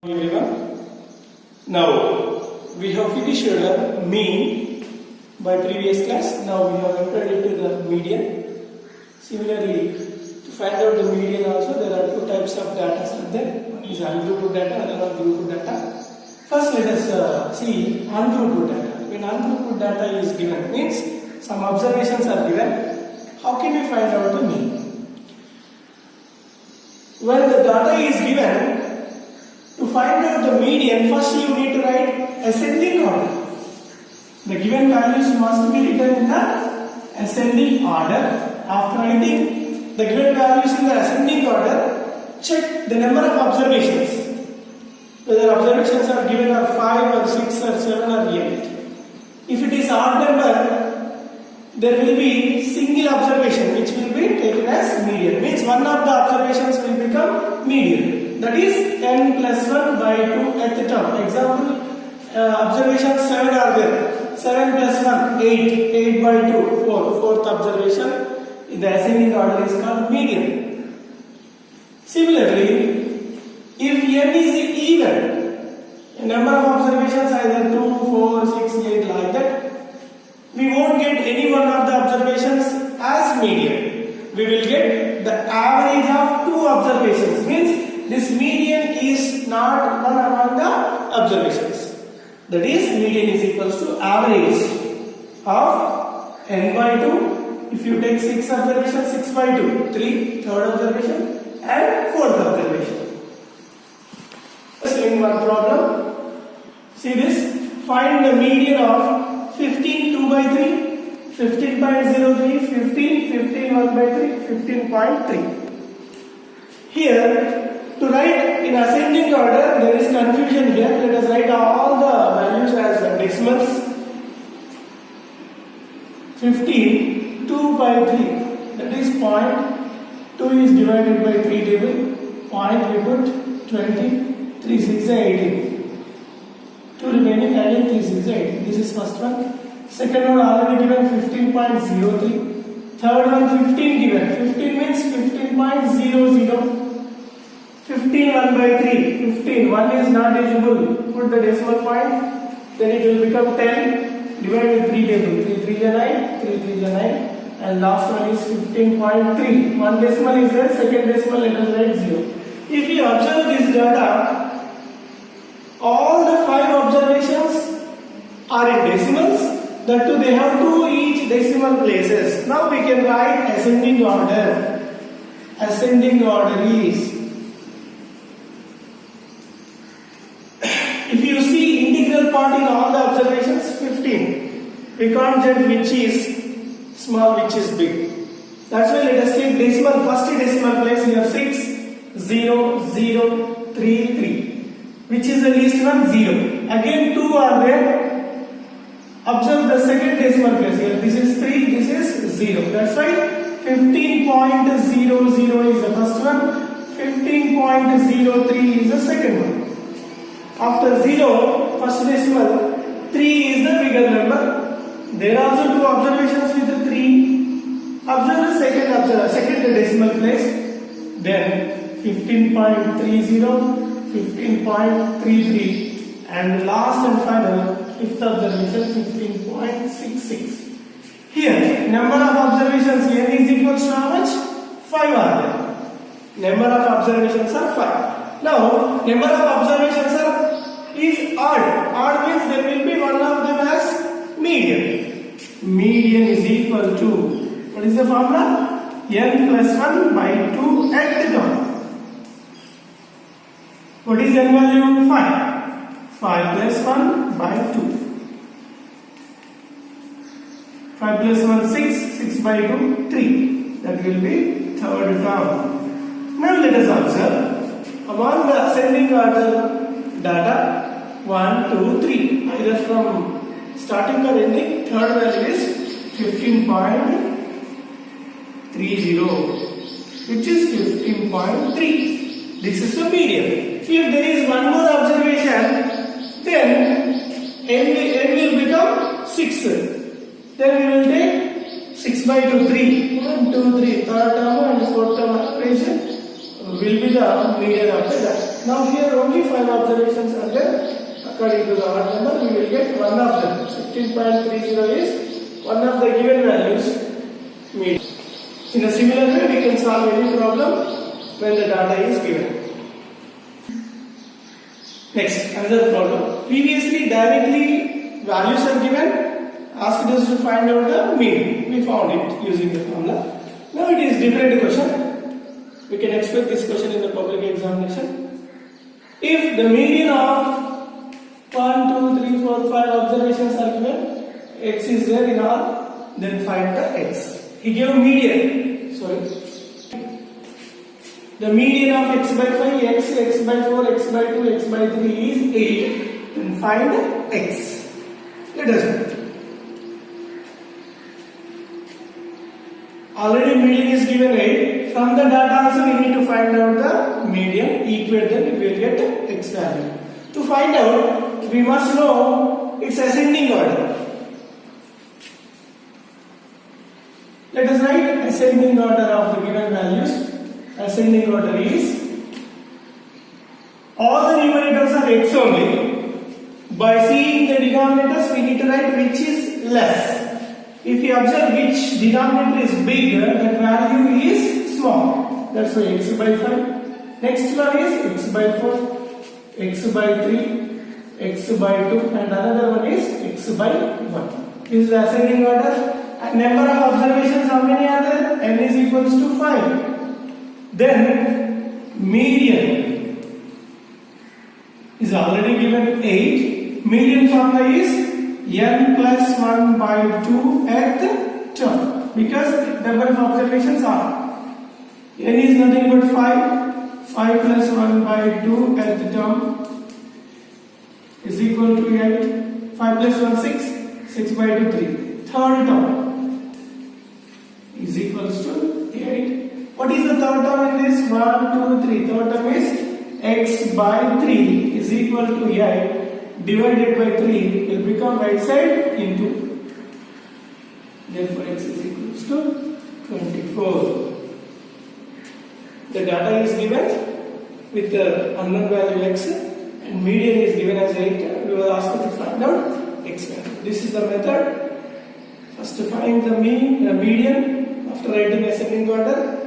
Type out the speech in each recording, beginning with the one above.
Everyone. Now we have finished the mean by previous class. Now we have entered into the median. Similarly, to find out the median also there are two types of data are there. One is ungrouped data, another one grouped data. First let us see ungrouped data. When ungrouped data is given means some observations are given. How can we find out the mean? When the data is given, to find out the median, first you need to write ascending order. The given values must be written in the ascending order. After writing the given values in the ascending order, check the number of observations. Whether observations are given are 5 or 6 or 7 or 8. If it is odd number, there will be single observation which will be taken as median. Means one of the observations will become median. That is n plus 1 by 2 at the top. Example, observations 7 are there. 7 plus 1, 8. 8 by 2, 4. Fourth observation in the ascending order is called median. Similarly, if n is even, a number of observations either 2, 4, 6, 8 like that, we won't get any one of the observations as median. We will get the average of two observations. Means this median is not one among the observations. That is, median is equals to average of n by 2. If you take 6 observations, 6 by 2, 3, third observation, and fourth observation. Let's in one problem. See this. Find the median of 15, 2 by 3, 15.03, 15, 15, 1 by 3, 15.3. Here, to write in ascending order, there is confusion here. Let us write all the values as decimals. 15, 2 by 3, that is point. 2 is divided by 3 table. Point we put 20, 3 6 18. 2 remaining, again 3 6 18. This is first one. Second one already given 15.03. Third one 15 given. 15 means 15.00. 15 1 by 3. 15. 1 is not divisible. Put the decimal point. Then it will become 10. Divide with 3 table. 3 3 is 9. 3 3 is 9. And last one is 15.3. One decimal is there. Second decimal let us write 0. If you observe this data, all the 5 observations are in decimals. That too, they have 2 each decimal places. Now we can write ascending order. Ascending order is, if you see integral part in all the observations, 15. We can't judge which is small, which is big. That's why let us take decimal. First decimal place here 6, 0, 0, 3, 3. Which is the least one? 0. Again 2 are there. Observe the second decimal place here. This is 3, this is 0. That's why 15.00 is the first one. 15.03 is the second one. After 0, first decimal, 3 is the bigger number. There are also 2 observations with the 3. Observe the second decimal place. Then 15.30, 15.33, and the last and final, fifth observation, 15.66. Here, number of observations n is equals to how much? 5 are there. Number of observations are 5. Now, number of observations is odd. Odd means there will be one of them as median. Median is equal to, what is the formula? n plus 1 by 2 at the top. What is n value? 5. 5 plus 1 by 2. 5 plus 1, 6. 6 by 2, 3. That will be third term. Now let us observe among the ascending order data 1, 2, 3. Either from starting or ending, third value is 15.30, which is 15.3. This is the median. If there is one more observation, then n will become 6. Then we will take 6 by 2, 3. 1, 2, 3. Third term and fourth term observation will be the median of the data. Now here only 5 observations are there. According to the odd number, we will get one of them. 15.30 is one of the given values median. In a similar way, we can solve any problem when the data is given. Next, another problem. Previously, directly values are given, asked us to find out the mean. We found it using the formula. Now it is different question. We can expect this question in the public examination. If the median of 1, 2, 3, 4, 5 observations are given, x is there in all, then find the x. He gave median. Sorry. The median of x by 5, x by 4, x by 2, x by 3 is 8. Then find x. Let us know. Already median is given 8. From the data also we need to find out the median. Equate them, we will get x value. To find out, we must know its ascending order. Let us write ascending order of the given values. Ascending order is, all the numerators are x only. By seeing the denominators, we need to write which is less. If we observe which denominator is bigger, that value is small. That's why x by 5. Next one is x by 4, x by 3, x by 2, and another one is x by 1. This is the ascending order. And number of observations, how many are there? N is equals to 5. Then median is already given 8. Median formula is n plus 1 by 2 at the term, because number of observations are n is nothing but 5. 5 plus 1 by 2 at the term is equal to 8. 5 plus 1 6. 6 by 2 3. Third term is equals to 8. What is the third term in this? 1, 2, 3. Third term is x by 3 is equal to 8 divided by 3 will become right side into. Therefore, x is equals to 24. The data is given with the unknown value x and median is given as 8. We will ask you to find out x value. This is the method. First, to find the median after writing ascending order.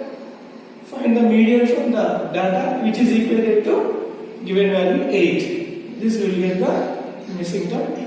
Find the median from the data which is equated to given value 8. This will get the missing term.